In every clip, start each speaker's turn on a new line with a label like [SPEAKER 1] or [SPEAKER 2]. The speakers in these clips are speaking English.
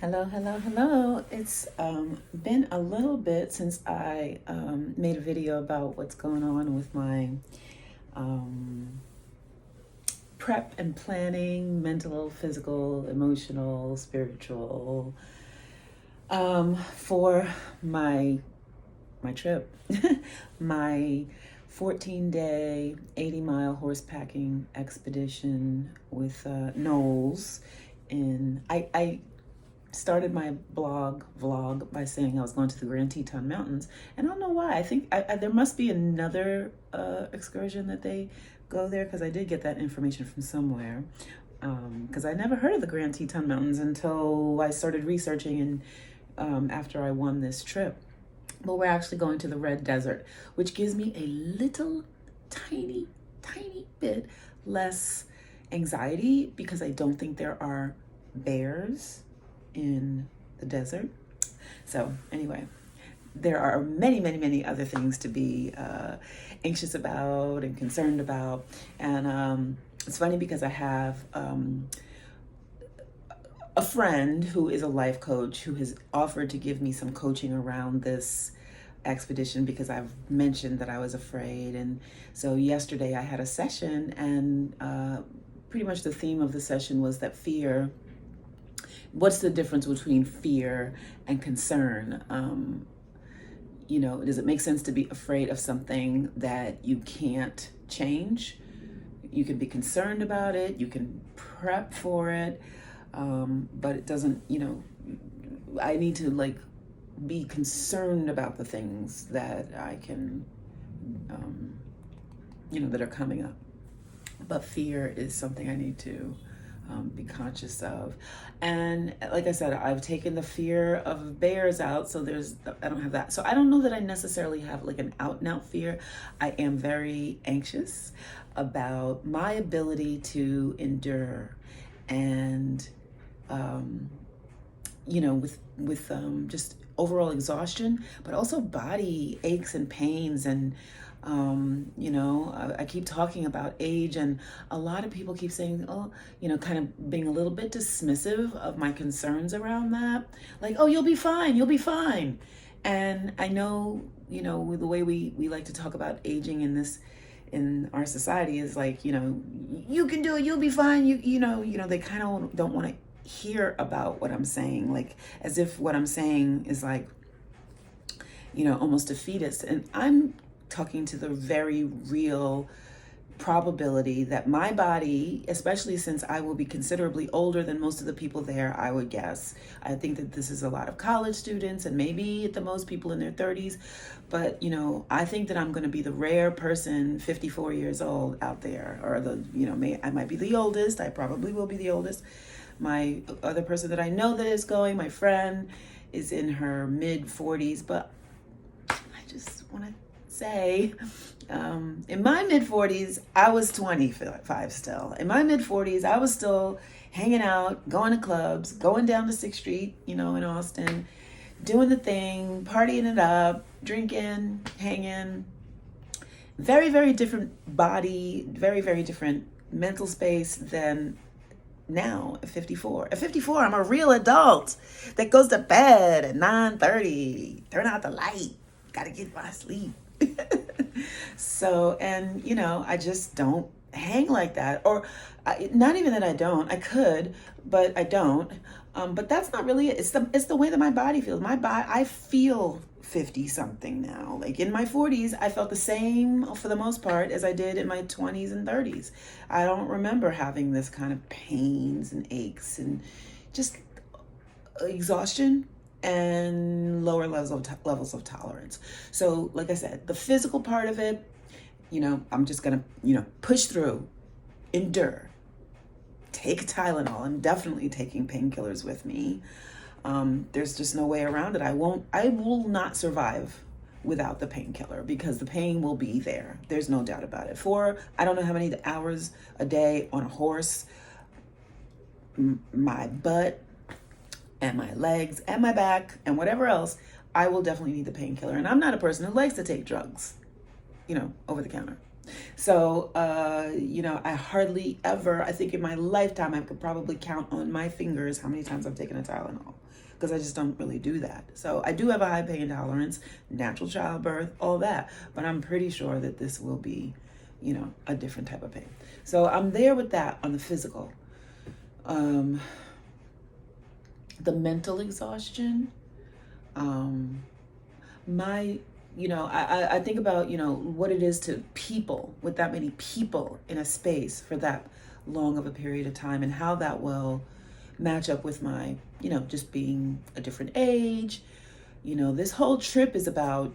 [SPEAKER 1] Hello, hello, hello. It's been a little bit since I made a video about what's going on with my um, prep and planning, mental, physical, emotional, spiritual, for my trip, my 14-day, 80-mile horse packing expedition with NOLS. I started my vlog by saying I was going to the Grand Teton Mountains, and I don't know why. I think there must be another excursion that they go there, because I did get that information from somewhere. Because I never heard of the Grand Teton Mountains until I started researching, and after I won this trip. But we're actually going to the Red Desert, which gives me a little tiny bit less anxiety, because I don't think there are bears in the desert. So anyway, there are many other things to be anxious about and concerned about. And it's funny because I have a friend who is a life coach who has offered to give me some coaching around this expedition, because I've mentioned that I was afraid. And so yesterday I had a session, and pretty much the theme of the session was that fear, what's the difference between fear and concern? Does it make sense to be afraid of something that you can't change? You can be concerned about it, you can prep for it, but it doesn't, I need to be concerned about the things that I can, that are coming up. But fear is something I need to be conscious of. And like I said, I've taken the fear of bears out, so I don't have that. So I don't know that I necessarily have an out and out fear. I am very anxious about my ability to endure, and with just overall exhaustion, but also body aches and pains. And I keep talking about age, and a lot of people keep saying, oh, kind of being a little bit dismissive of my concerns around that. Like, oh, you'll be fine. And I know, the way we like to talk about aging in our society is you can do it, you'll be fine. They kind of don't want to hear about what I'm saying, as if what I'm saying is almost defeatist. And I'm talking to the very real probability that my body, especially since I will be considerably older than most of the people there, I would guess. I think that this is a lot of college students, and maybe at the most people in their 30s. But, I think that I'm going to be the rare person, 54 years old out there, or I might be the oldest. I probably will be the oldest. My other person that I know that is going, my friend, is in her mid 40s. But I just want to say, in my mid 40s, I was 25 still. In my mid 40s, I was still hanging out, going to clubs, going down to 6th Street, in Austin, doing the thing, partying it up, drinking, hanging. Very different body, very different mental space than now at 54. At 54, I'm a real adult that goes to bed at 9:30, turn out the light, gotta get my sleep. So, and I just don't hang like that. Or not even that I could, but I don't. But that's not really it. It's the way that my body feels. I feel 50 something now. In my 40s, I felt the same for the most part as I did in my 20s and 30s. I don't remember having this kind of pains and aches and just exhaustion and lower levels of tolerance. So like I said, the physical part of it, I'm just gonna push through, endure, take Tylenol. I'm definitely taking painkillers with me. There's just no way around it. I will not survive without the painkiller, because the pain will be there. There's no doubt about it. For I don't know how many hours a day on a horse, my butt and my legs and my back and whatever else, I will definitely need the painkiller. And I'm not a person who likes to take drugs, over the counter. So, I hardly ever, I think in my lifetime, I could probably count on my fingers how many times I've taken a Tylenol, because I just don't really do that. So I do have a high pain tolerance, natural childbirth, all that, but I'm pretty sure that this will be, a different type of pain. So I'm there with that on the physical. The mental exhaustion, my I think about what it is to people, with that many people in a space for that long of a period of time, and how that will match up with my just being a different age. This whole trip is about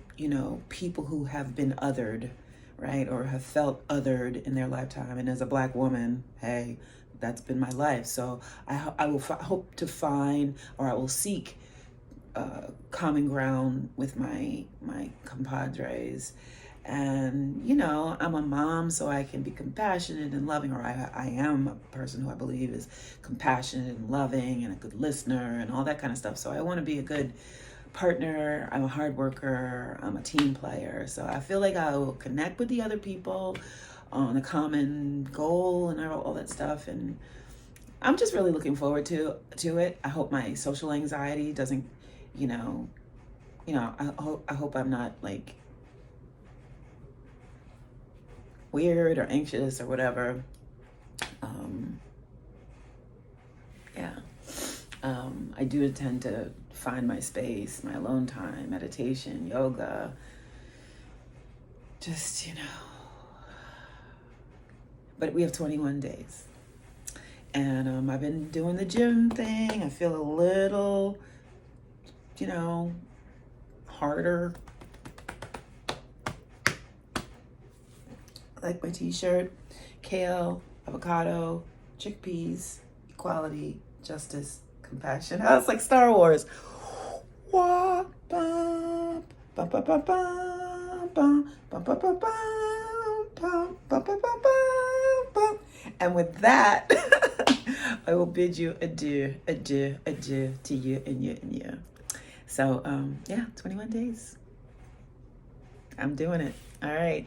[SPEAKER 1] people who have been othered, right, or have felt othered in their lifetime. And as a Black woman, hey, that's been my life. So I will hope to find, or I will seek common ground with my compadres. And I'm a mom, so I can be compassionate and loving, or I am a person who I believe is compassionate and loving and a good listener and all that kind of stuff. So I want to be a good partner. I'm a hard worker. I'm a team player. So I feel like I will connect with the other people on a common goal and all that stuff. And I'm just really looking forward to it. I hope my social anxiety doesn't, I hope I'm not like weird or anxious or whatever. I do intend to find my space, my alone time, meditation, yoga, just, but we have 21 days. And I've been doing the gym thing. I feel a little, harder. I like my t-shirt. Kale, avocado, chickpeas, equality, justice, compassion. Oh, it's like Star Wars. And with that, I will bid you adieu, adieu, adieu to you and you and you. So, 21 days. I'm doing it. All right.